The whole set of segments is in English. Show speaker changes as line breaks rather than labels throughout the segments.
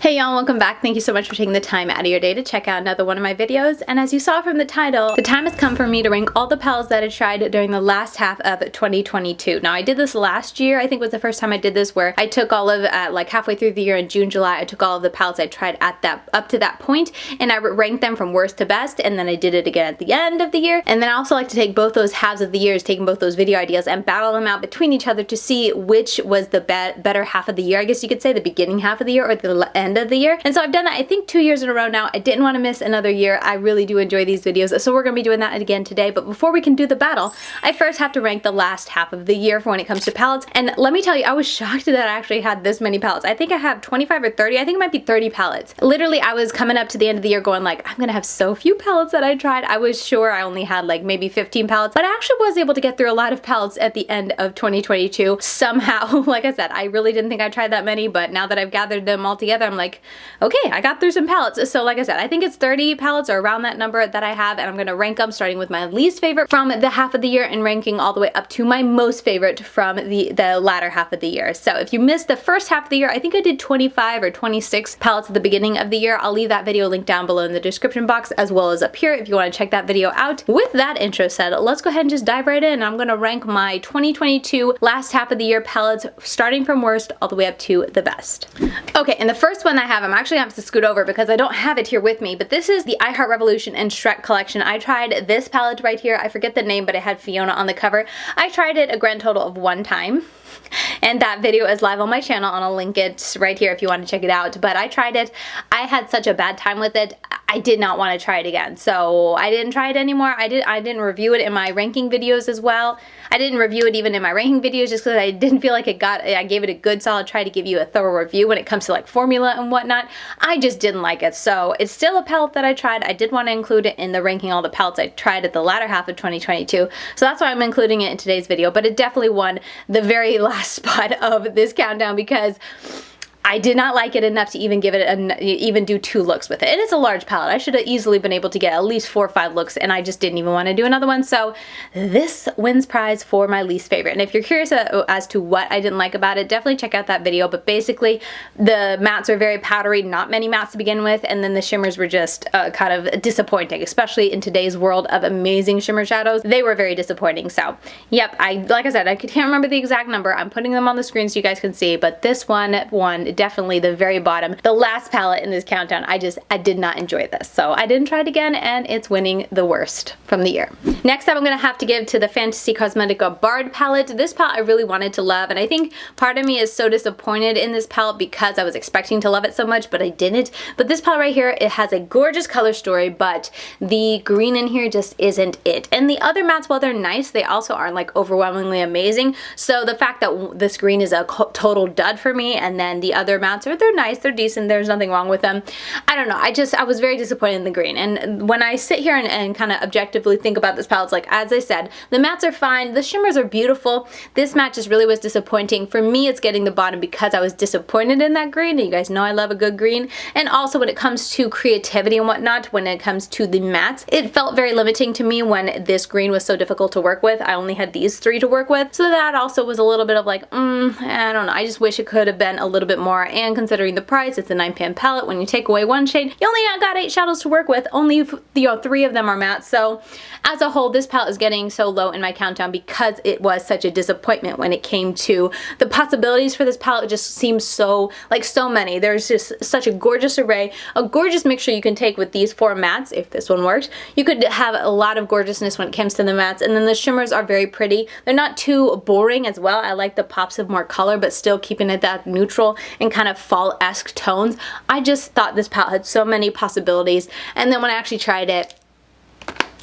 Hey y'all, welcome back. Thank you so much for taking the time out of your day to check out another one of my videos. And as you saw from the title, the time has come for me to rank all the palettes that I tried during the last half of 2022. Now I did this last year, I think was the first time I did this, where I took all of, like halfway through the year in June, July, I took all of the palettes I tried at up to that point, and I ranked them from worst to best, and then I did it again at the end of the year. And then I also like to take both those halves of the years, taking both those video ideas and battle them out between each other to see which was the better half of the year, I guess you could say, the beginning half of the year or the end of the year. And so I've done that I think 2 years in a row now. I didn't want to miss another year. I really do enjoy these videos, so we're going to be doing that again today. But before we can do the battle, I first have to rank the last half of the year for when it comes to palettes. And let me tell you, I was shocked that I actually had this many palettes. I think I have 25 or 30. I think it might be 30 palettes. Literally, I was coming up to the end of the year going like, I'm gonna have so few palettes that I tried. I was sure I only had like maybe 15 palettes, but I actually was able to get through a lot of palettes at the end of 2022 somehow. Like I said, I really didn't think I tried that many, but now that I've gathered them all together, I'm like, okay, I got through some palettes. So like I said, I think it's 30 palettes or around that number that I have, and I'm gonna rank them starting with my least favorite from the half of the year and ranking all the way up to my most favorite from the latter half of the year. So if you missed the first half of the year, I think I did 25 or 26 palettes at the beginning of the year. I'll leave that video linked down below in the description box as well as up here if you want to check that video out. With that intro said, let's go ahead and just dive right in. I'm gonna rank my 2022 last half of the year palettes starting from worst all the way up to the best. Okay, and the first one I have, I'm actually gonna have to scoot over because I don't have it here with me, but this is the I Heart Revolution and Shrek collection. I tried this palette right here. I forget the name, but it had Fiona on the cover. I tried it a grand total of 1 time. And that video is live on my channel, and I'll link it right here if you want to check it out. But I tried it. I had such a bad time with it. I did not want to try it again. So I didn't try it anymore. I didn't review it in my ranking videos as well. I didn't review it even in my ranking videos just because I didn't feel like I gave it a good solid try to give you a thorough review when it comes to like formula and whatnot. I just didn't like it. So it's still a palette that I tried. I did want to include it in the ranking all the palettes I tried at the latter half of 2022. So that's why I'm including it in today's video. But it definitely won the very last spot of this countdown because I did not like it enough to even give it even do 2 looks with it. And it's a large palette. I should have easily been able to get at least 4 or 5 looks, and I just didn't even want to do another one. So this wins prize for my least favorite. And if you're curious as to what I didn't like about it, definitely check out that video. But basically, the mattes are very powdery, not many mattes to begin with, and then the shimmers were just kind of disappointing, especially in today's world of amazing shimmer shadows. They were very disappointing. So yep, like I said, I can't remember the exact number. I'm putting them on the screen so you guys can see, but this one won definitely the very bottom, the last palette in this countdown. I did not enjoy this, so I didn't try it again, and it's winning the worst from the year. Next up, I'm gonna have to give to the Fantasy Cosmetica Bard palette. This palette I really wanted to love, and I think part of me is so disappointed in this palette because I was expecting to love it so much, but I didn't. But this palette right here, it has a gorgeous color story, but the green in here just isn't it. And the other mattes, while they're nice, they also aren't like overwhelmingly amazing. So the fact that this green is a total dud for me, and then the other mattes they're nice, they're decent, there's nothing wrong with them. I don't know, I was very disappointed in the green. And when I sit here and kind of objectively think about this palette, it's like, as I said, the mattes are fine, the shimmers are beautiful. This matte just really was disappointing. For me, it's getting the bottom because I was disappointed in that green, and you guys know I love a good green. And also when it comes to creativity and whatnot, when it comes to the mattes, it felt very limiting to me when this green was so difficult to work with. I only had these 3 to work with, so that also was a little bit of like, I don't know, I just wish it could have been a little bit more. And considering the price, it's a 9pan palette. When you take away 1 shade, you only got 8 shadows to work with. Only 3 of them are matte. So as a whole, this palette is getting so low in my countdown because it was such a disappointment when it came to the possibilities for this palette. It just seems so many. There's just such a gorgeous array, a gorgeous mixture you can take with these 4 mattes. If this one worked, you could have a lot of gorgeousness when it comes to the mattes. And then the shimmers are very pretty. They're not too boring as well. I like the pops of more color, but still keeping it that neutral and kind of fall-esque tones. I just thought this palette had so many possibilities, and then when I actually tried it,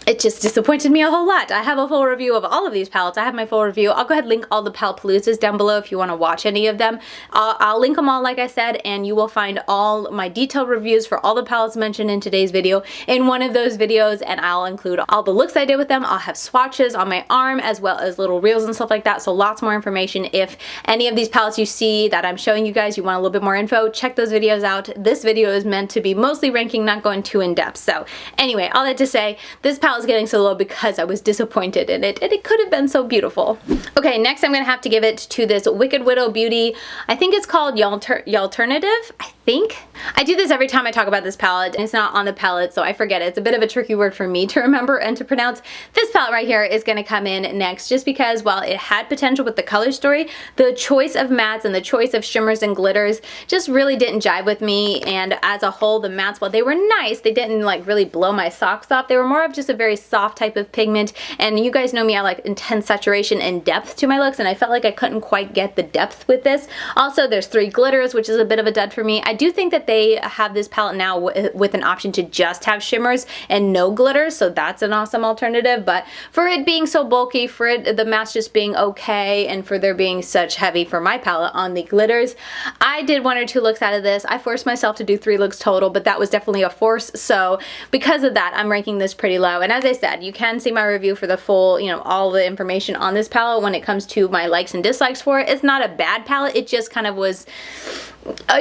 it just disappointed me a whole lot. I have a full review of all of these palettes. I have my full review. I'll go ahead and link all the Paloozas down below if you want to watch any of them. I'll link them all, like I said, and you will find all my detailed reviews for all the palettes mentioned in today's video in one of those videos, and I'll include all the looks I did with them. I'll have swatches on my arm as well as little reels and stuff like that, so lots more information. If any of these palettes you see that I'm showing you guys, you want a little bit more info, check those videos out. This video is meant to be mostly ranking, not going too in depth. So anyway, all that to say, this palette was getting so low because I was disappointed in it, and it could have been so beautiful. Okay, next I'm gonna have to give it to this Wicked Widow Beauty. I think it's called Yallternative. I think. I do this every time I talk about this palette, and it's not on the palette, so I forget it. It's a bit of a tricky word for me to remember and to pronounce. This palette right here is going to come in next, just because while it had potential with the color story, the choice of mattes and the choice of shimmers and glitters just really didn't jive with me. And as a whole, the mattes, while they were nice, they didn't like really blow my socks off. They were more of just a very soft type of pigment, and you guys know me, I like intense saturation and depth to my looks, and I felt like I couldn't quite get the depth with this. Also, there's 3 glitters, which is a bit of a dud for me. I do think that they have this palette now with an option to just have shimmers and no glitters, so that's an awesome alternative. But for it being so bulky, for it the mattes just being okay, and for there being such heavy for my palette on the glitters, I did 1 or 2 looks out of this. I forced myself to do 3 looks total, but that was definitely a force, so because of that, I'm ranking this pretty low. And as I said, you can see my review for the full, you know, all the information on this palette when it comes to my likes and dislikes for it. It's not a bad palette, it just kind of was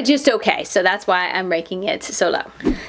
just okay, so that's why I'm ranking it so low.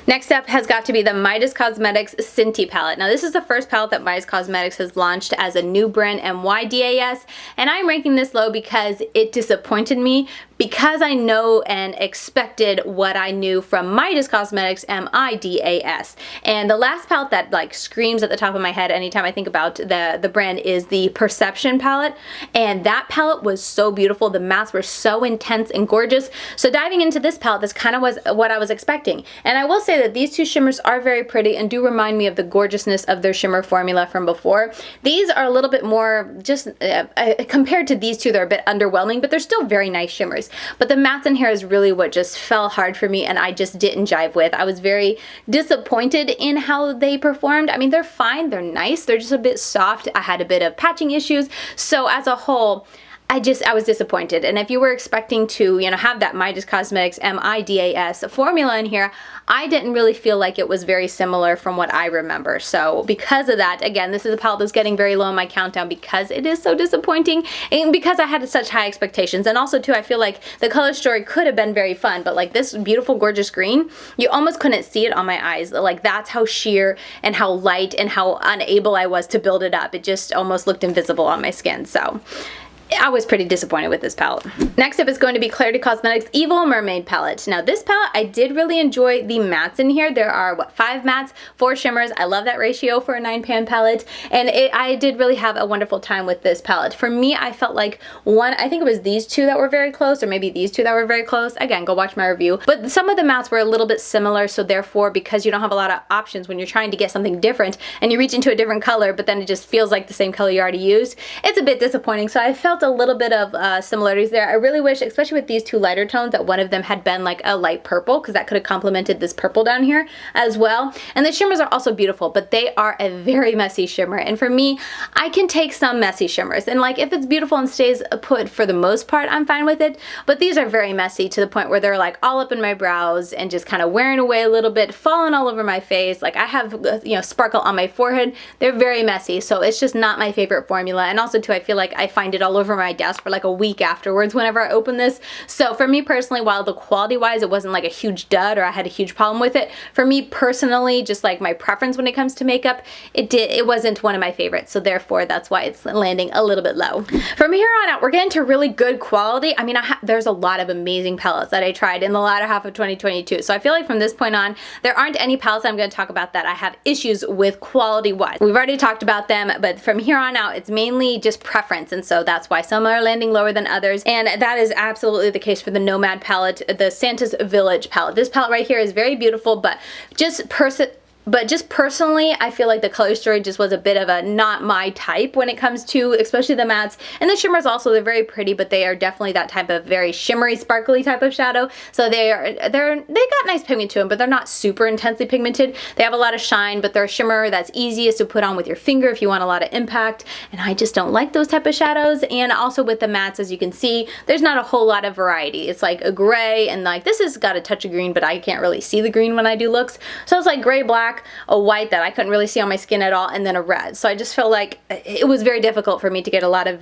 Next up has got to be the Mydas Cosmetics SinTi palette. Now this is the first palette that Mydas Cosmetics has launched as a new brand, MYDAS, and I'm ranking this low because it disappointed me, because I know and expected what I knew from Mydas Cosmetics, MIDAS. And the last palette that like screams at the top of my head anytime I think about the brand is the Perception palette, and that palette was so beautiful. The mattes were so intense and gorgeous. So diving into this palette, this kind of was what I was expecting. And I will say that these 2 shimmers are very pretty and do remind me of the gorgeousness of their shimmer formula from before. These are a little bit more just, compared to these 2, they're a bit underwhelming, but they're still very nice shimmers. But the mattes in here is really what just fell hard for me, and I just didn't jive with. I was very disappointed in how they performed. I mean, they're fine, they're nice, they're just a bit soft. I had a bit of patching issues, so as a whole, I was disappointed. And if you were expecting to, you know, have that Mydas Cosmetics MIDAS formula in here, I didn't really feel like it was very similar from what I remember. So because of that, again, this is a palette that's getting very low in my countdown because it is so disappointing and because I had such high expectations. And also too, I feel like the color story could have been very fun, but like this beautiful, gorgeous green, you almost couldn't see it on my eyes. Like that's how sheer and how light and how unable I was to build it up. It just almost looked invisible on my skin. So I was pretty disappointed with this palette. Next up is going to be Klarity Cosmetics Evil Mermaid palette. Now this palette, I did really enjoy the mattes in here. There are, what, 5 mattes, 4 shimmers. I love that ratio for a 9-pan palette, and I did really have a wonderful time with this palette. For me, I felt like I think it was these 2 that were very close, or maybe these 2 that were very close. Again, go watch my review. But some of the mattes were a little bit similar, so therefore, because you don't have a lot of options when you're trying to get something different, and you reach into a different color, but then it just feels like the same color you already used, it's a bit disappointing. So I felt a little bit of similarities there. I really wish, especially with these 2 lighter tones, that one of them had been like a light purple, because that could have complemented this purple down here as well. And the shimmers are also beautiful, but they are a very messy shimmer. And for me, I can take some messy shimmers, and like if it's beautiful and stays put for the most part, I'm fine with it. But these are very messy to the point where they're like all up in my brows and just kind of wearing away a little bit, falling all over my face. Like I have, you know, sparkle on my forehead. They're very messy, so it's just not my favorite formula. And also too, I feel like I find it all over my desk for like a week afterwards whenever I open this. So for me personally, while the quality wise it wasn't like a huge dud or I had a huge problem with it, for me personally, just like my preference when it comes to makeup, it wasn't one of my favorites. So therefore that's why it's landing a little bit low. From here on out, we're getting to really good quality. I mean, there's a lot of amazing palettes that I tried in the latter half of 2022. So I feel like from this point on, there aren't any palettes I'm going to talk about that I have issues with quality wise. We've already talked about them, but from here on out, it's mainly just preference. And so that's why some are landing lower than others, and that is absolutely the case for the Nomad palette, the Santa's Village palette. This palette right here is very beautiful, but just personally, I feel like the color story just was a bit of a not my type when it comes to especially the mattes. And the shimmers also, they're very pretty, but they are definitely that type of very shimmery, sparkly type of shadow. So they got nice pigment to them, but they're not super intensely pigmented. They have a lot of shine, but they're a shimmer that's easiest to put on with your finger if you want a lot of impact. And I just don't like those type of shadows. And also with the mattes, as you can see, there's not a whole lot of variety. It's like a gray, and like this has got a touch of green, but I can't really see the green when I do looks. So it's like gray, black, black, a white that I couldn't really see on my skin at all, and then a red. So I just felt like it was very difficult for me to get a lot of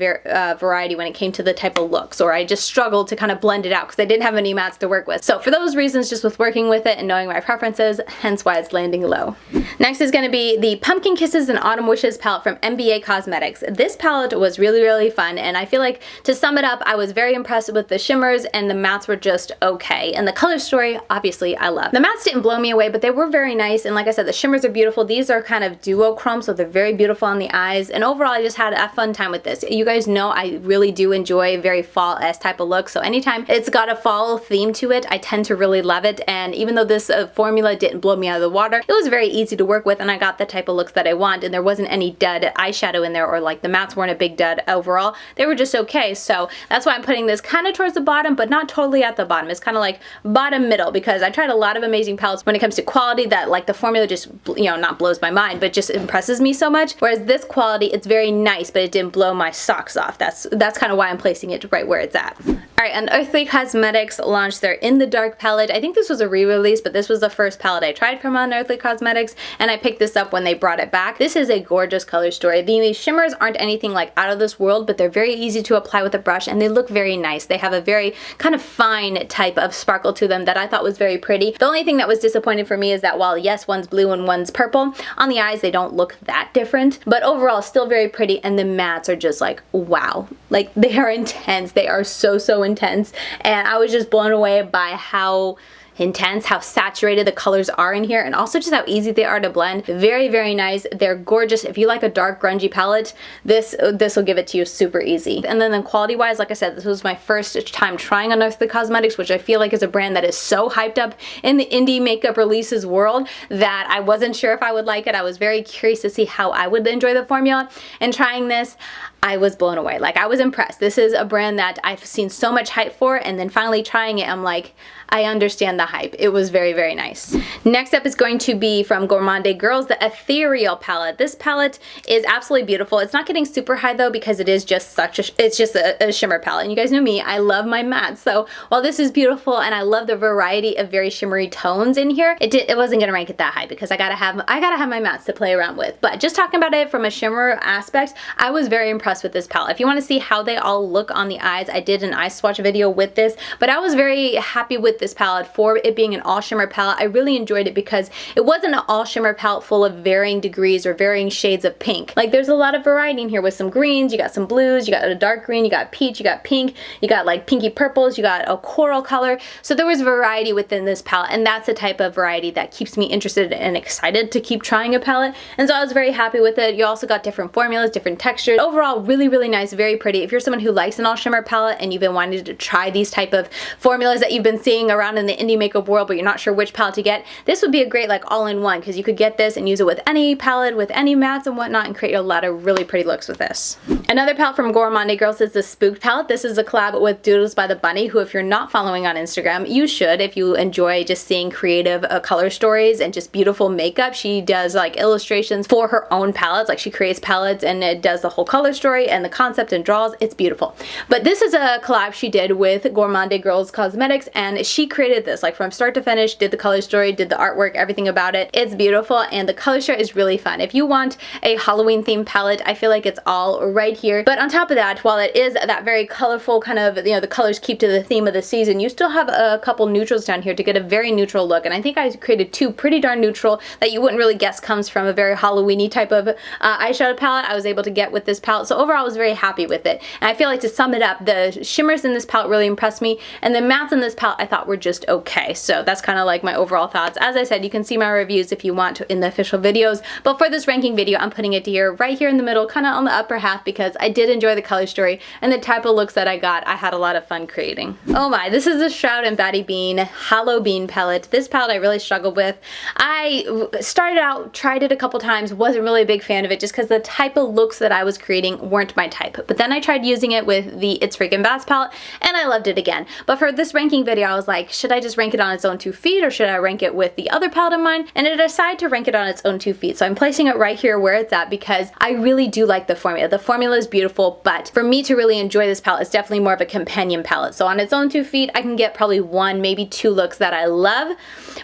variety when it came to the type of looks, or I just struggled to kind of blend it out because I didn't have any mattes to work with. So for those reasons, just with working with it and knowing my preferences, hence why it's landing low. Next is going to be the Pumpkin Kisses and Autumn Wishes palette from NBA Cosmetics. This palette was really, really fun, and I feel like, to sum it up, I was very impressed with the shimmers, and the mattes were just okay. And the color story, obviously, I love. The mattes didn't blow me away, but they were very nice, and like I said, the shimmers are beautiful. These are kind of duochrome, so they're very beautiful on the eyes, and overall, I just had a fun time with this. You guys know I really do enjoy very fall-esque type of look, so anytime it's got a fall theme to it, I tend to really love it. And even though this formula didn't blow me out of the water, it was very easy to work with, and I got the type of looks that I want, and there wasn't any dud eyeshadow in there, or like the mattes weren't a big dud overall. They were just okay, so that's why I'm putting this kind of towards the bottom, but not totally at the bottom. It's kind of like bottom middle, because I tried a lot of amazing palettes when it comes to quality that, like, the formula just, you know, not blows my mind, but just impresses me so much. Whereas this quality, it's very nice, but it didn't blow my socks off. That's kind of why I'm placing it right where it's at. Alright, Unearthly Cosmetics launched their In the Dark palette. I think this was a re-release, but this was the first palette I tried from Unearthly Cosmetics, and I picked this up when they brought it back. This is a gorgeous color story. The shimmers aren't anything like out of this world, but they're very easy to apply with a brush, and they look very nice. They have a very kind of fine type of sparkle to them that I thought was very pretty. The only thing that was disappointing for me is that while yes, one's blue and one's purple, on the eyes they don't look that different, but overall still very pretty, and the mattes are just like, wow. Like, they are intense. They are so intense, and I was just blown away by how intense, how saturated the colors are in here, and also just how easy they are to blend. Very, very nice. They're gorgeous. If you like a dark grungy palette, this will give it to you super easy. And then quality wise, like I said, this was my first time trying Unearthly Cosmetics, which I feel like is a brand that is so hyped up in the indie makeup releases world that I wasn't sure if I would like it. I was very curious to see how I would enjoy the formula, and trying this, I was blown away. Like, I was impressed. This is a brand that I've seen so much hype for, and then finally trying it, I'm like, I understand the hype. It was very, very nice. Next up is going to be from Gourmande Girls, the Ethereal palette. This palette is absolutely beautiful. It's not getting super high though, because it is just it's just a shimmer palette. And you guys know me, I love my mattes. So while this is beautiful and I love the variety of very shimmery tones in here, it wasn't gonna rank it that high, because I gotta have my mattes to play around with. But just talking about it from a shimmer aspect, I was very impressed with this palette. If you want to see how they all look on the eyes, I did an eye swatch video with this, but I was very happy with this palette for it being an all shimmer palette. I really enjoyed it because it wasn't an all shimmer palette full of varying degrees or varying shades of pink. Like, there's a lot of variety in here with some greens, you got some blues, you got a dark green, you got peach, you got pink, you got like pinky purples, you got a coral color. So there was variety within this palette, and that's the type of variety that keeps me interested and excited to keep trying a palette. And so I was very happy with it. You also got different formulas, different textures. Overall, really, really nice, very pretty. If you're someone who likes an all shimmer palette and you've been wanting to try these type of formulas that you've been seeing around in the indie makeup world, but you're not sure which palette to get, this would be a great like all-in-one, because you could get this and use it with any palette, with any mattes and whatnot, and create a lot of really pretty looks with this. Another palette from Gourmande Girls is the Spooked palette. This is a collab with Doodles by the Bunny, who, if you're not following on Instagram, you should if you enjoy just seeing creative color stories and just beautiful makeup. She does like illustrations for her own palettes, like she creates palettes and it does the whole color story and the concept and draws. It's beautiful. But this is a collab she did with Gourmande Girls Cosmetics, and she created this like from start to finish, did the color story, did the artwork, everything about it. It's beautiful, and the color story is really fun. If you want a Halloween themed palette, I feel like it's all right here. But on top of that, while it is that very colorful kind of, you know, the colors keep to the theme of the season, you still have a couple neutrals down here to get a very neutral look. And I think I created two pretty darn neutral that you wouldn't really guess comes from a very Halloween-y type of eyeshadow palette I was able to get with this palette. So overall, I was very happy with it. And I feel like, to sum it up, the shimmers in this palette really impressed me, and the mattes in this palette I thought were just okay. So that's kind of like my overall thoughts. As I said, you can see my reviews if you want to in the official videos, but for this ranking video, I'm putting it here, right here in the middle, kind of on the upper half, because I did enjoy the color story and the type of looks that I got. I had a lot of fun creating. Oh my, this is the Shroud and Batty Bean Hollow Bean palette. This palette I really struggled with. I started out, tried it a couple times, wasn't really a big fan of it just because the type of looks that I was creating weren't my type. But then I tried using it with the It's Freakin' Bats palette, and I loved it again. But for this ranking video, I was like, should I just rank it on its own 2 feet, or should I rank it with the other palette in mind? And I decided to rank it on its own 2 feet. So I'm placing it right here where it's at because I really do like the formula. The formula is beautiful, but for me to really enjoy this palette, it's definitely more of a companion palette. So on its own 2 feet, I can get probably 1, maybe 2 looks that I love.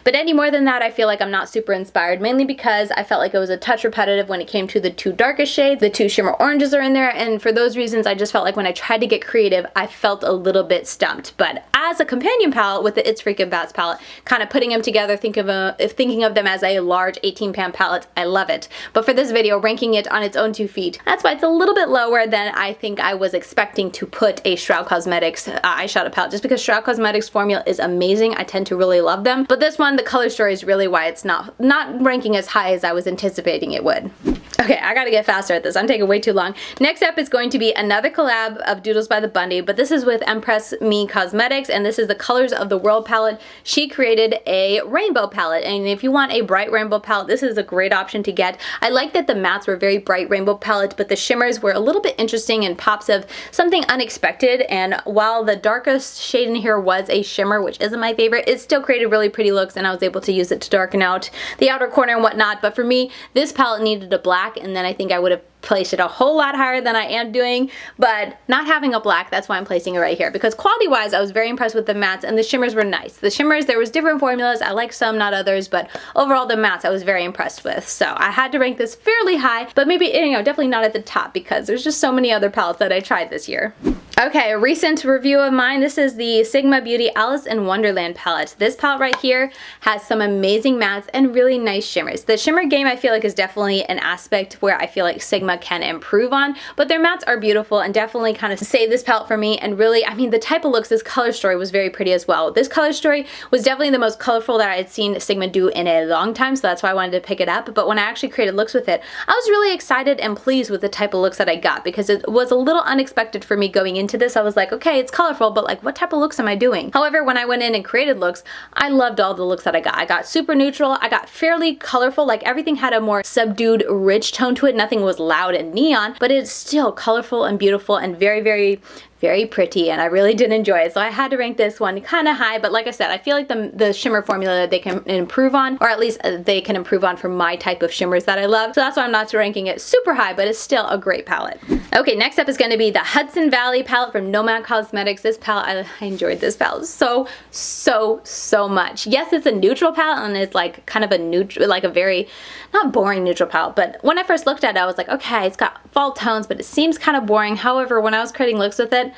But any more than that, I feel like I'm not super inspired, mainly because I felt like it was a touch repetitive when it came to the 2 darkest shades. The 2 shimmer oranges are in there, and for those reasons, I just felt like when I tried to get creative, I felt a little bit stumped. But as a companion palette with the It's Freakin' Bats palette, kind of putting them together, thinking of them as a large 18-pan palette, I love it. But for this video, ranking it on its own 2 feet, that's why it's a little bit lower than I think I was expecting to put a Shrek Cosmetics eyeshadow palette, just because Shrek Cosmetics formula is amazing. I tend to really love them. But this one, the color story is really why it's not ranking as high as I was anticipating it would. Okay, I gotta get faster at this. I'm taking way too long. Next up is going to be another collab of Doodles by the Bundy, but this is with Empress Me Cosmetics, and this is the Colors of the World palette. She created a rainbow palette, and if you want a bright rainbow palette, this is a great option to get. I like that the mattes were very bright rainbow palette, but the shimmers were a little bit interesting and pops of something unexpected, and while the darkest shade in here was a shimmer, which isn't my favorite, it still created really pretty looks, and I was able to use it to darken out the outer corner and whatnot. But for me, this palette needed a black, and then I think I would have placed it a whole lot higher than I am doing, but not having a black, that's why I'm placing it right here, because quality wise I was very impressed with the mattes, and the shimmers were nice. The shimmers, there was different formulas, I like some, not others, but overall the mattes I was very impressed with. So I had to rank this fairly high, but maybe, you know, definitely not at the top because there's just so many other palettes that I tried this year. Okay, a recent review of mine, this is the Sigma Beauty Alice in Wonderland palette. This palette right here has some amazing mattes and really nice shimmers. The shimmer game I feel like is definitely an aspect where I feel like Sigma can improve on, but their mattes are beautiful and definitely kind of save this palette for me. And really, I mean, the type of looks, this color story was very pretty as well. This color story was definitely the most colorful that I had seen Sigma do in a long time, so that's why I wanted to pick it up. But when I actually created looks with it, I was really excited and pleased with the type of looks that I got, because it was a little unexpected for me going into this. I was like, okay, it's colorful, but like, what type of looks am I doing? However, when I went in and created looks, I loved all the looks that I got. I got super neutral, I got fairly colorful, like everything had a more subdued, rich tone to it. Nothing was loud and neon, but it's still colorful and beautiful and very, very, very pretty, and I really did enjoy it. So I had to rank this one kind of high, but like I said, I feel like the shimmer formula they can improve on, or at least they can improve on for my type of shimmers that I love. So that's why I'm not ranking it super high, but it's still a great palette. Okay, next up is going to be the Hudson Valley palette from Nomad Cosmetics. This palette, I enjoyed this palette so much. Yes, it's a neutral palette, and it's like kind of a neutral, like a very, not boring neutral palette, but when I first looked at it, I was like, okay, it's got fall tones, but it seems kind of boring. However, when I was creating looks with it,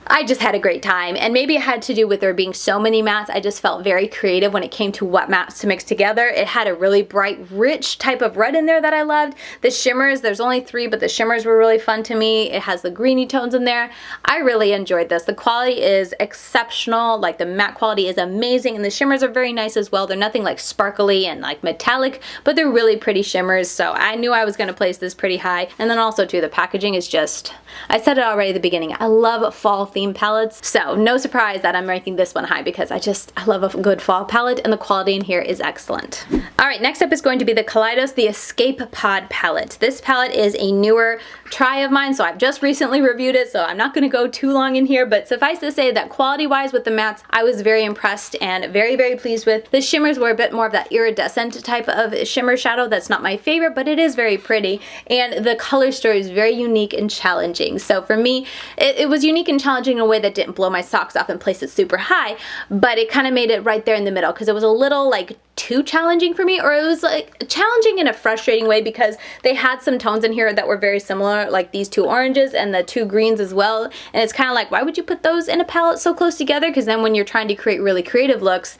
I just had a great time, and maybe it had to do with there being so many mattes. I just felt very creative when it came to what mattes to mix together. It had a really bright, rich type of red in there that I loved. The shimmers, there's only 3, but the shimmers were really fun to me. It has the greeny tones in there. I really enjoyed this. The quality is exceptional, like the matte quality is amazing, and the shimmers are very nice as well. They're nothing like sparkly and like metallic, but they're really pretty shimmers, so I knew I was going to place this pretty high. And then also too, the packaging is just, I said it already at the beginning, I love fall theme palettes, so no surprise that I'm ranking this one high, because I love a good fall palette, and the quality in here is excellent. Alright, next up is going to be the Kaleidos the Escape Pod palette. This palette is a newer try of mine, so I've just recently reviewed it, so I'm not going to go too long in here, but suffice to say that quality wise with the mattes, I was very impressed and very, very pleased with. The shimmers were a bit more of that iridescent type of shimmer shadow. That's not my favorite, but it is very pretty, and the color story is very unique and challenging. So for me, it was unique and challenging in a way that didn't blow my socks off and place it super high, but it kind of made it right there in the middle, because it was a little like too challenging for me, or it was like challenging in a frustrating way, because they had some tones in here that were very similar, like these 2 oranges and the 2 greens as well, and it's kind of like, why would you put those in a palette so close together? Because then when you're trying to create really creative looks,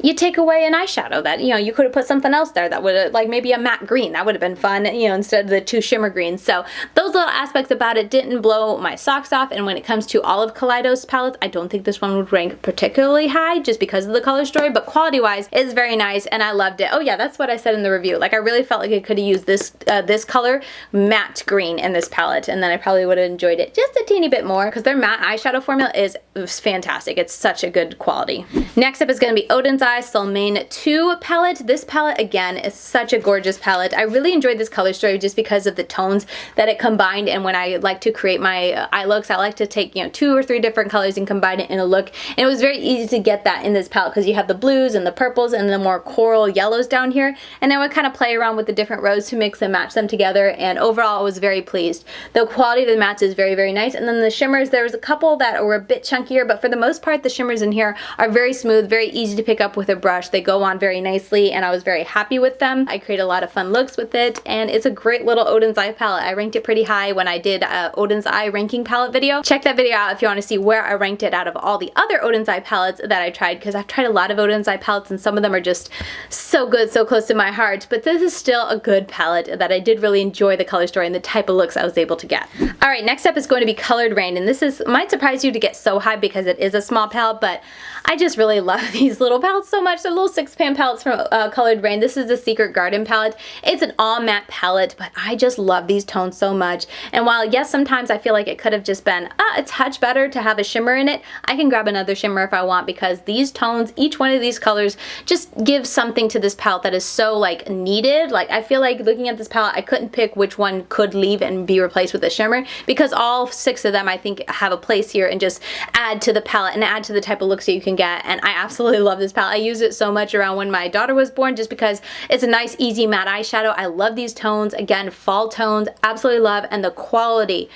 you take away an eyeshadow that, you know, you could have put something else there that would have, like maybe a matte green, that would have been fun, you know, instead of the 2 shimmer greens. So those little aspects about it didn't blow my socks off, and when it comes to all of Kaleidos palettes, I don't think this one would rank particularly high just because of the color story, but quality wise it's very nice. nice, and I loved it. Oh yeah, that's what I said in the review. Like, I really felt like I could have used this this color, matte green, in this palette, and then I probably would have enjoyed it just a teeny bit more, because their matte eyeshadow formula is fantastic. It's such a good quality. Next up is going to be Odin's Eye Solmane 2 palette. This palette, again, is such a gorgeous palette. I really enjoyed this color story just because of the tones that it combined, and when I like to create my eye looks, I like to take, you know, 2 or 3 different colors and combine it in a look, and it was very easy to get that in this palette because you have the blues and the purples and the more coral yellows down here, and I would kind of play around with the different rose to mix and match them together, and overall I was very pleased. The quality of the mattes is very, very nice, and then the shimmers, there was a couple that were a bit chunkier, but for the most part the shimmers in here are very smooth, very easy to pick up with a brush. They go on very nicely, and I was very happy with them. I create a lot of fun looks with it, and it's a great little Odin's Eye palette. I ranked it pretty high when I did Odin's Eye ranking palette video. Check that video out if you want to see where I ranked it out of all the other Odin's Eye palettes that I tried, because I've tried a lot of Odin's Eye palettes and some of them are just so good, so close to my heart, but this is still a good palette that I did really enjoy the color story and the type of looks I was able to get. Alright, next up is going to be Colored Rain, and this might surprise you to get so high because it is a small palette, but I just really love these little palettes so much. They're little 6-pan palettes from Colored Rain. This is the Secret Garden palette. It's an all matte palette, but I just love these tones so much. And while yes, sometimes I feel like it could have just been a touch better to have a shimmer in it, I can grab another shimmer if I want, because these tones, each one of these colors, just gives something to this palette that is so like needed. Like, I feel like looking at this palette, I couldn't pick which one could leave and be replaced with a shimmer, because all 6 of them I think have a place here and just add to the palette and add to the type of looks that you can get. And I absolutely love this palette. I used it so much around when my daughter was born just because it's a nice easy matte eyeshadow. I love these tones. Again, fall tones, absolutely love. And the quality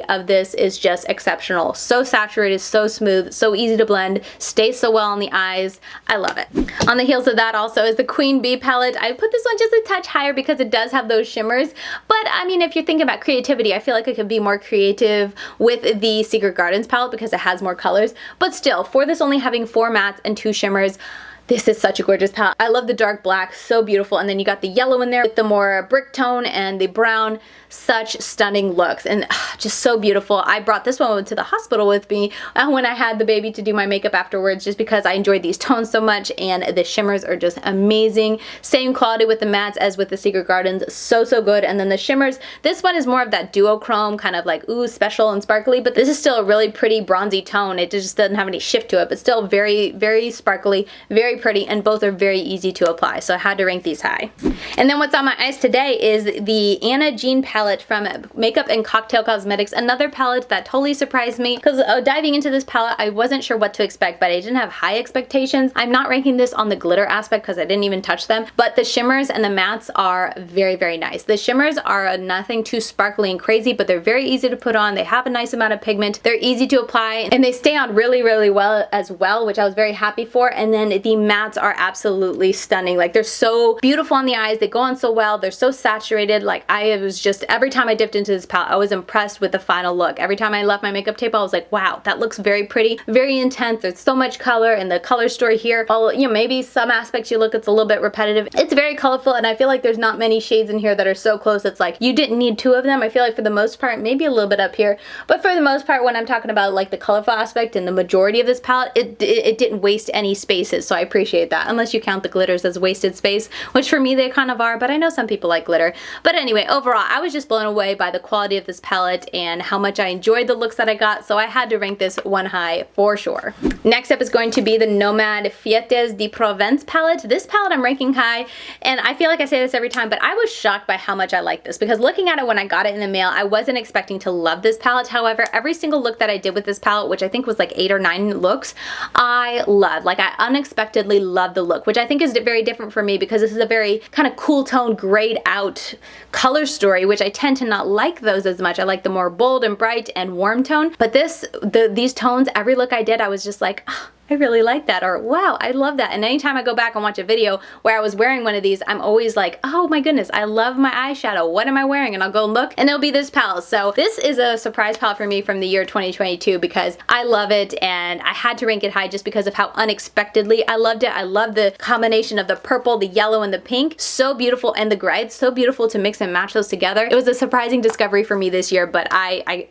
of this is just exceptional. So saturated, so smooth, so easy to blend, stays so well on the eyes. I love it. On the heels of that also is the Queen Bee palette. I put this one just a touch higher because it does have those shimmers, but I mean, if you're thinking about creativity, I feel like I could be more creative with the Secret Gardens palette because it has more colors, but still, for this only having 4 mattes and 2 shimmers, this is such a gorgeous palette. I love the dark black, so beautiful, and then you got the yellow in there with the more brick tone and the brown. Such stunning looks, and just so beautiful. I brought this one to the hospital with me when I had the baby to do my makeup afterwards, just because I enjoyed these tones so much, and the shimmers are just amazing. Same quality with the mattes as with the Secret Gardens, so good. And then the shimmers, this one is more of that duochrome, kind of like ooh, special and sparkly, but this is still a really pretty bronzy tone. It just doesn't have any shift to it, but still very, very sparkly, very pretty, and both are very easy to apply, so I had to rank these high. And then what's on my eyes today is the Anna Jean palette from Makeup and Cocktail Cosmetics, another palette that totally surprised me, because diving into this palette, I wasn't sure what to expect, but I didn't have high expectations. I'm not ranking this on the glitter aspect because I didn't even touch them, but the shimmers and the mattes are very, very nice. The shimmers are nothing too sparkly and crazy, but they're very easy to put on. They have a nice amount of pigment. They're easy to apply, and they stay on really, really well as well, which I was very happy for. And then the mattes are absolutely stunning. Like, they're so beautiful on the eyes. They go on so well. They're so saturated. Like, I was just, every time I dipped into this palette, I was impressed with the final look. Every time I left my makeup tape, I was like, wow, that looks very pretty, very intense. There's so much color, and the color story here, well, you know, maybe some aspects you look, it's a little bit repetitive. It's very colorful, and I feel like there's not many shades in here that are so close. It's like you didn't need 2 of them. I feel like for the most part, maybe a little bit up here, but for the most part, when I'm talking about like the colorful aspect and the majority of this palette, it didn't waste any spaces, so I appreciate that, unless you count the glitters as wasted space, which for me they kind of are, but I know some people like glitter. But anyway, overall, I was just blown away by the quality of this palette and how much I enjoyed the looks that I got, so I had to rank this one high for sure. Next up is going to be the Nomad Fietes de Provence palette. This palette I'm ranking high, and I feel like I say this every time, but I was shocked by how much I like this, because looking at it when I got it in the mail, I wasn't expecting to love this palette. However, every single look that I did with this palette, which I think was like 8 or 9 looks, I loved. Like, I unexpectedly loved the look, which I think is very different for me, because this is a very kind of cool tone, grayed out color story, which I tend to not like those as much. I like the more bold and bright and warm tone, but these tones, every look I did, I was just like, oh, I really like that, or wow, I love that. And anytime I go back and watch a video where I was wearing one of these, I'm always like, oh my goodness, I love my eyeshadow. What am I wearing? And I'll go look, and it'll be this palette. So this is a surprise palette for me from the year 2022, because I love it, and I had to rank it high just because of how unexpectedly I loved it. I love the combination of the purple, the yellow, and the pink. So beautiful, and the gray. It's so beautiful to mix and match those together. It was a surprising discovery for me this year, but I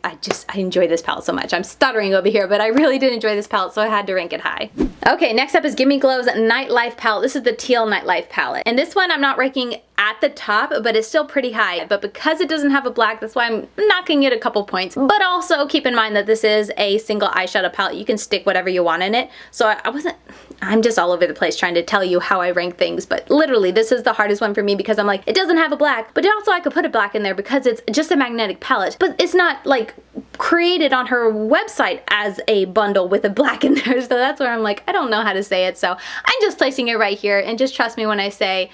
enjoy this palette so much. I'm stuttering over here, but I really did enjoy this palette, so I had to rank it high. high. Okay, next up is Gimme Glow's Nightlife palette. This is the teal Nightlife palette. And this one I'm not ranking at the top, but it's still pretty high. But because it doesn't have a black, that's why I'm knocking it a couple points. But also keep in mind that this is a single eyeshadow palette. You can stick whatever you want in it. So I'm just all over the place trying to tell you how I rank things, but literally this is the hardest one for me because I'm like, it doesn't have a black, but also I could put a black in there because it's just a magnetic palette, but it's not like created on her website as a bundle with a black in there. So that's where I'm like, I don't know how to say it. So I'm just placing it right here, and just trust me when I say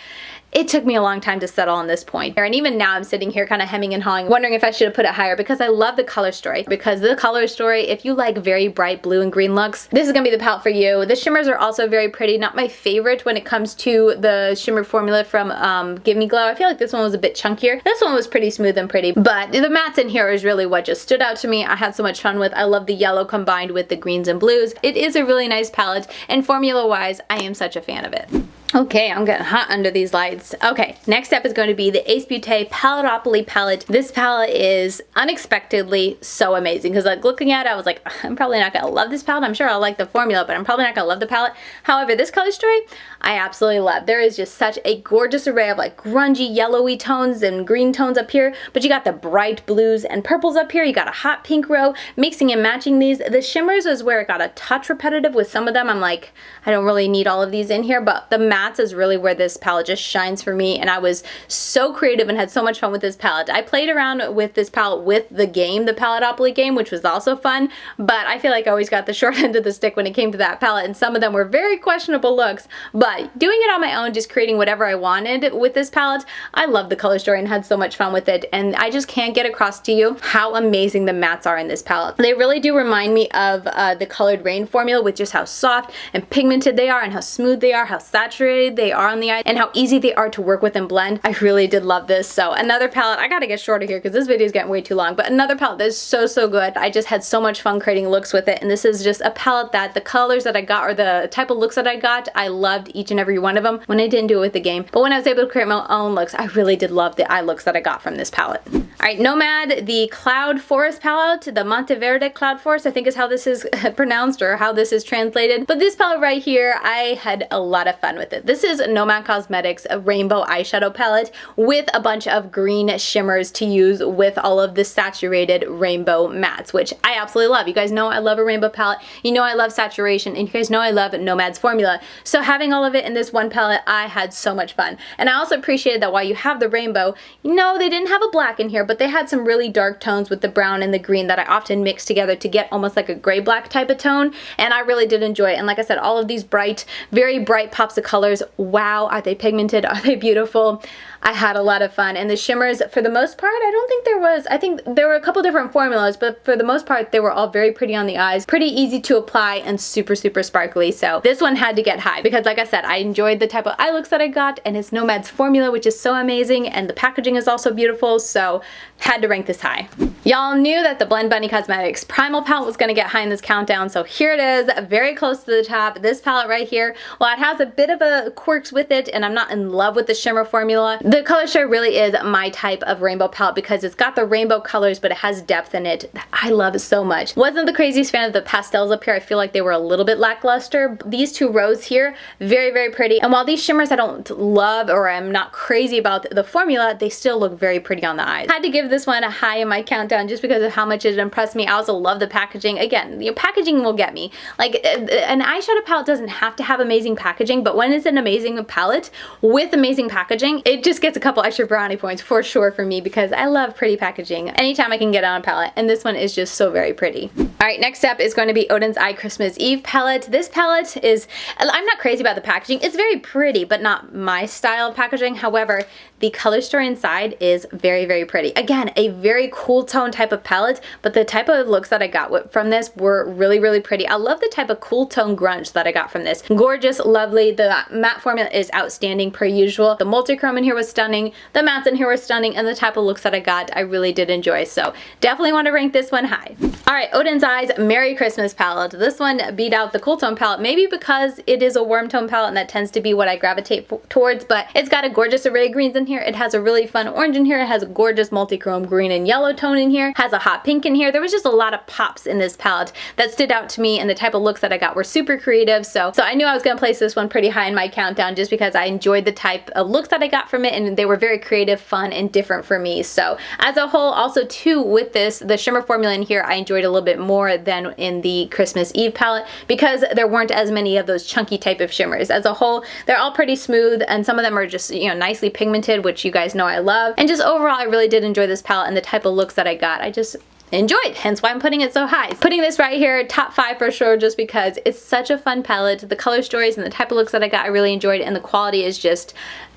it took me a long time to settle on this point. And even now I'm sitting here kind of hemming and hawing, wondering if I should have put it higher because I love the color story. Because the color story, if you like very bright blue and green looks, this is gonna be the palette for you. The shimmers are also very pretty. Not my favorite when it comes to the shimmer formula from Gimme Glow. I feel like this one was a bit chunkier. This one was pretty smooth and pretty, but the mattes in here is really what just stood out to me. I had so much fun with. I love the yellow combined with the greens and blues. It is a really nice palette, and formula wise, I am such a fan of it. Okay, I'm getting hot under these lights. Okay, next up is going to be the Ace Beauté Paletopoly palette. This palette is unexpectedly so amazing because like looking at it, I was like, I'm probably not gonna love this palette. I'm sure I'll like the formula, but I'm probably not gonna love the palette. However, this color story, I absolutely love. There is just such a gorgeous array of like grungy yellowy tones and green tones up here, but you got the bright blues and purples up here. You got a hot pink row, mixing and matching these. The shimmers is where it got a touch repetitive with some of them. I'm like, I don't really need all of these in here, but the mattes is really where this palette just shines for me, and I was so creative and had so much fun with this palette. I played around with this palette with the game, the Paletopoly game, which was also fun, but I feel like I always got the short end of the stick when it came to that palette, and some of them were very questionable looks, but doing it on my own, just creating whatever I wanted with this palette, I love the color story and had so much fun with it, and I just can't get across to you how amazing the mattes are in this palette. They really do remind me of the Colored Rain formula with just how soft and pigmented they are and how smooth they are, how saturated they are on the eye, and how easy they are to work with and blend. I really did love this. So another palette, I gotta get shorter here because this video is getting way too long, but another palette that is so good. I just had so much fun creating looks with it, and this is just a palette that the colors that I got or the type of looks that I got, I loved each and every one of them when I didn't do it with the game, but when I was able to create my own looks, I really did love the eye looks that I got from this palette. Alright, Nomad, the Cloud Forest palette, the Monteverde Cloud Forest, I think is how this is pronounced or how this is translated, but this palette right here, I had a lot of fun with it. This is Nomad Cosmetics, a rainbow eyeshadow palette with a bunch of green shimmers to use with all of the saturated rainbow mattes, which I absolutely love. You guys know I love a rainbow palette. You know I love saturation, and you guys know I love Nomad's formula. So having all of it in this one palette, I had so much fun. And I also appreciated that while you have the rainbow, you know they didn't have a black in here, but they had some really dark tones with the brown and the green that I often mix together to get almost like a gray-black type of tone, and I really did enjoy it. And like I said, all of these bright, very bright pops of colors, wow, are they pigmented? Are they beautiful? I had a lot of fun, and the shimmers, for the most part, I think there were a couple different formulas, but for the most part, they were all very pretty on the eyes, pretty easy to apply, and super sparkly. So this one had to get high because, like I said, I enjoyed the type of eye looks that I got, and it's Nomad's formula, which is so amazing, and the packaging is also beautiful, so had to rank this high. Y'all knew that the Blend Bunny Cosmetics Primal palette was going to get high in this countdown, so here it is, very close to the top. This palette right here, well, it has a bit of a quirks with it, and I'm not in love with the shimmer formula. The color share really is my type of rainbow palette because it's got the rainbow colors, but it has depth in it that I love so much. Wasn't the craziest fan of the pastels up here. I feel like they were a little bit lackluster. These two rows here, very pretty. And while these shimmers I don't love or I'm not crazy about the formula, they still look very pretty on the eyes. I had to give this one a high in my countdown just because of how much it impressed me. I also love the packaging. Again, the packaging will get me. Like, an eyeshadow palette doesn't have to have amazing packaging, but when it's an amazing palette with amazing packaging, it just gets a couple extra brownie points for sure for me because I love pretty packaging anytime I can get on a palette, and this one is just so very pretty. Alright, next up is going to be Odin's Eye Christmas Eve palette. This palette is, I'm not crazy about the packaging. It's very pretty, but not my style of packaging. However, the color story inside is very pretty. Again, a very cool tone type of palette, but the type of looks that I got from this were really pretty. I love the type of cool tone grunge that I got from this. Gorgeous, lovely. The matte formula is outstanding per usual. The multi-chrome in here was stunning. The mattes in here were stunning, and the type of looks that I got, I really did enjoy. So definitely want to rank this one high. Alright, Odin's Eyes Merry Christmas palette. This one beat out the Cool Tone palette, maybe because it is a warm tone palette and that tends to be what I gravitate towards, but it's got a gorgeous array of greens in here. It has a really fun orange in here. It has a gorgeous multi-chrome green and yellow tone in here. It has a hot pink in here. There was just a lot of pops in this palette that stood out to me, and the type of looks that I got were super creative, so I knew I was going to place this one pretty high in my countdown just because I enjoyed the type of looks that I got from it, and they were very creative, fun, and different for me. So as a whole, also too, with this, the shimmer formula in here I enjoyed a little bit more than in the Christmas Eve palette because there weren't as many of those chunky type of shimmers. As a whole, they're all pretty smooth, and some of them are just, you know, nicely pigmented, which you guys know I love. And just overall, I really did enjoy this palette, and the type of looks that I got, I just enjoyed, hence why I'm putting it so high. Putting this right here, top 5 for sure, just because it's such a fun palette. The color stories and the type of looks that I got, I really enjoyed, and the quality is just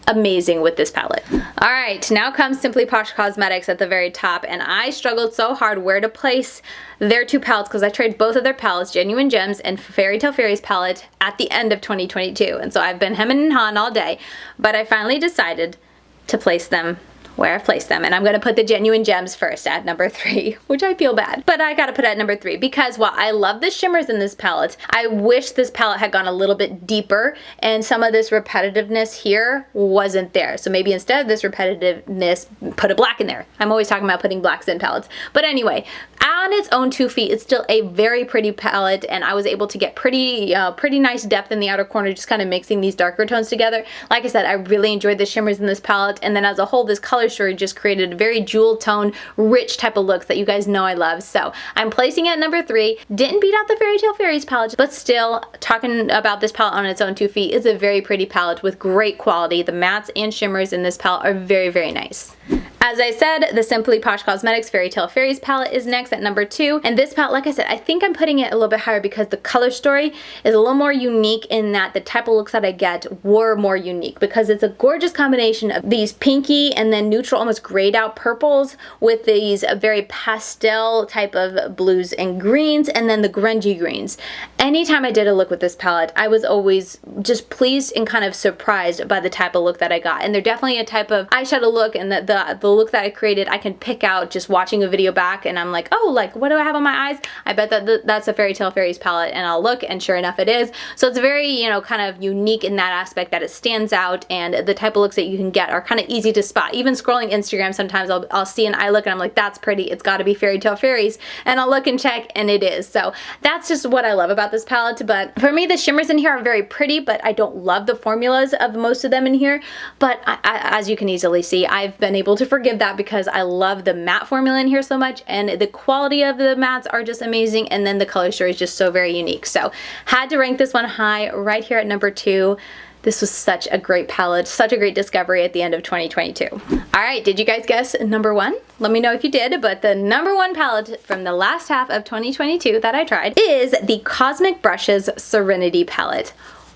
amazing with this palette. Alright, now comes Simply Posh Cosmetics at the very top, and I struggled so hard where to place their two palettes because I tried both of their palettes, Genuine Gems and Fairy Tale Fairies palette, at the end of 2022, and so I've been hemming and hawing all day, but I finally decided to place them where I've placed them, and I'm gonna put the Genuine Gems first at number 3, which I feel bad, but I gotta put it at number 3 because while I love the shimmers in this palette, I wish this palette had gone a little bit deeper and some of this repetitiveness here wasn't there. So maybe instead of this repetitiveness, put a black in there. I'm always talking about putting blacks in palettes, but anyway, on its own 2 feet, it's still a very pretty palette, and I was able to get pretty nice depth in the outer corner, just kind of mixing these darker tones together. Like I said, I really enjoyed the shimmers in this palette, and then as a whole, this color story just created a very jewel tone, rich type of looks that you guys know I love. So I'm placing it at number 3. Didn't beat out the Fairy Tale Fairies palette, but still, talking about this palette on its own 2 feet, is a very pretty palette with great quality. The mattes and shimmers in this palette are very, very nice. As I said, the Simply Posh Cosmetics Fairy Tale Fairies palette is next at number 2. And this palette, like I said, I think I'm putting it a little bit higher because the color story is a little more unique in that the type of looks that I get were more unique because it's a gorgeous combination of these pinky and then neutral, almost grayed out purples with these very pastel type of blues and greens, and then the grungy greens. Anytime I did a look with this palette, I was always just pleased and kind of surprised by the type of look that I got. And they're definitely a type of eyeshadow look, and the look that I created, I can pick out just watching a video back, and I'm like, oh, like, what do I have on my eyes? I bet that that's a Fairy Tale Fairies palette, and I'll look, and sure enough it is. So it's very, you know, kind of unique in that aspect that it stands out, and the type of looks that you can get are kind of easy to spot. Even scrolling Instagram, sometimes I'll see an eye look and I'm like, that's pretty, it's got to be Fairy Tale Fairies, and I'll look and check, and it is. So that's just what I love about this palette. But for me, the shimmers in here are very pretty, but I don't love the formulas of most of them in here. But as you can easily see, I've been able to forgive that because I love the matte formula in here so much, and the quality of the mattes are just amazing, and then the color story is just so very unique. So had to rank this one high right here at number 2. This was such a great palette, such a great discovery at the end of 2022. Alright, did you guys guess number 1? Let me know if you did, but the number 1 palette from the last half of 2022 that I tried is the Cosmic Brushes Serenity palette.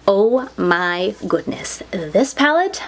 Oh my goodness, this palette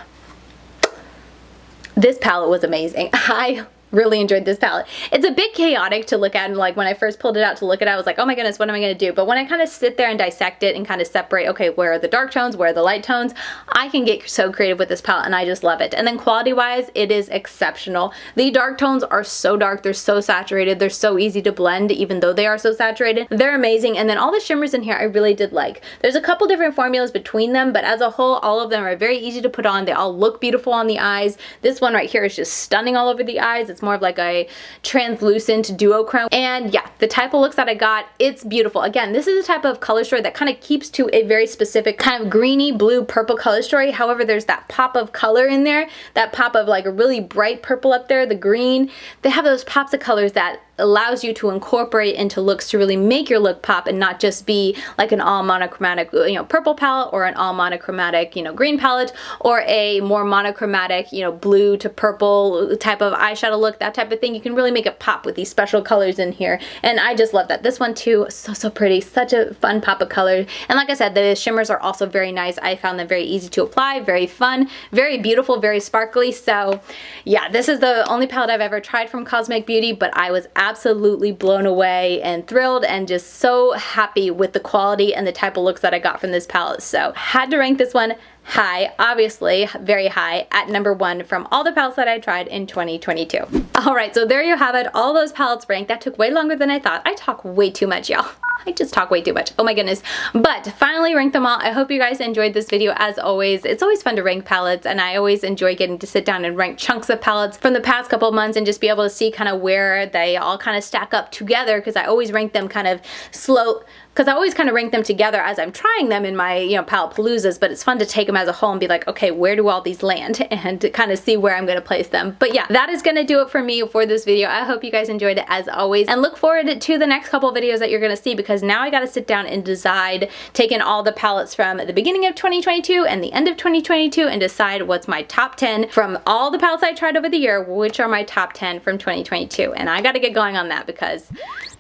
was amazing. I really enjoyed this palette. It's a bit chaotic to look at, and like when I first pulled it out to look at it, I was like, oh my goodness, what am I gonna do? But when I kind of sit there and dissect it and kind of separate, okay, where are the dark tones, where are the light tones, I can get so creative with this palette, and I just love it. And then quality wise, it is exceptional. The dark tones are so dark, they're so saturated, they're so easy to blend even though they are so saturated. They're amazing. And then all the shimmers in here I really did like. There's a couple different formulas between them, but as a whole, all of them are very easy to put on. They all look beautiful on the eyes. This one right here is just stunning all over the eyes. It's more of like a translucent duochrome, and yeah, the type of looks that I got, it's beautiful. Again, this is a type of color story that kind of keeps to a very specific kind of greeny blue purple color story. However, there's that pop of color in there, that pop of like a really bright purple up there, the green. They have those pops of colors that allows you to incorporate into looks to really make your look pop and not just be like an all monochromatic, you know, purple palette, or an all monochromatic, you know, green palette, or a more monochromatic, you know, blue to purple type of eyeshadow look, that type of thing. You can really make it pop with these special colors in here, and I just love that. This one too, so pretty, such a fun pop of color. And like I said, the shimmers are also very nice. I found them very easy to apply, very fun, very beautiful, very sparkly. So yeah, this is the only palette I've ever tried from Cosmic Beauty, but I was absolutely blown away and thrilled and just so happy with the quality and the type of looks that I got from this palette. So had to rank this one high, obviously very high, at number 1 from all the palettes that I tried in 2022. Alright, so there you have it, all those palettes ranked. That took way longer than I thought. I talk way too much, y'all. I just talk way too much. Oh my goodness. But finally ranked them all. I hope you guys enjoyed this video as always. It's always fun to rank palettes, and I always enjoy getting to sit down and rank chunks of palettes from the past couple of months and just be able to see kind of where they all kind of stack up together, because I always rank them kind of slow, because I always kind of rank them together as I'm trying them in my, palette paloozas, but it's fun to take them as a whole and be like, okay, where do all these land, and to kind of see where I'm going to place them. But yeah, that is going to do it for me for this video. I hope you guys enjoyed it as always, and look forward to the next couple videos that you're going to see, because now I got to sit down and decide, take in all the palettes from the beginning of 2022 and the end of 2022 and decide what's my top 10 from all the palettes I tried over the year, which are my top 10 from 2022. And I got to get going on that because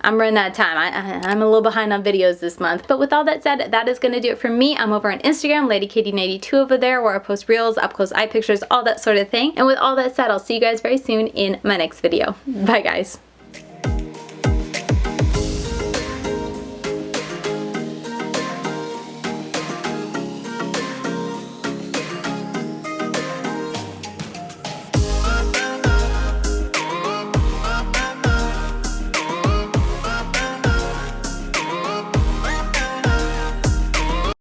I'm running out of time. I'm a little behind on videos this month. But with all that said, that is going to do it for me. I'm over on Instagram, LadyKatie92 over there, where I post reels, up close eye pictures, all that sort of thing. And with all that said, I'll see you guys very soon in my next video. Bye guys.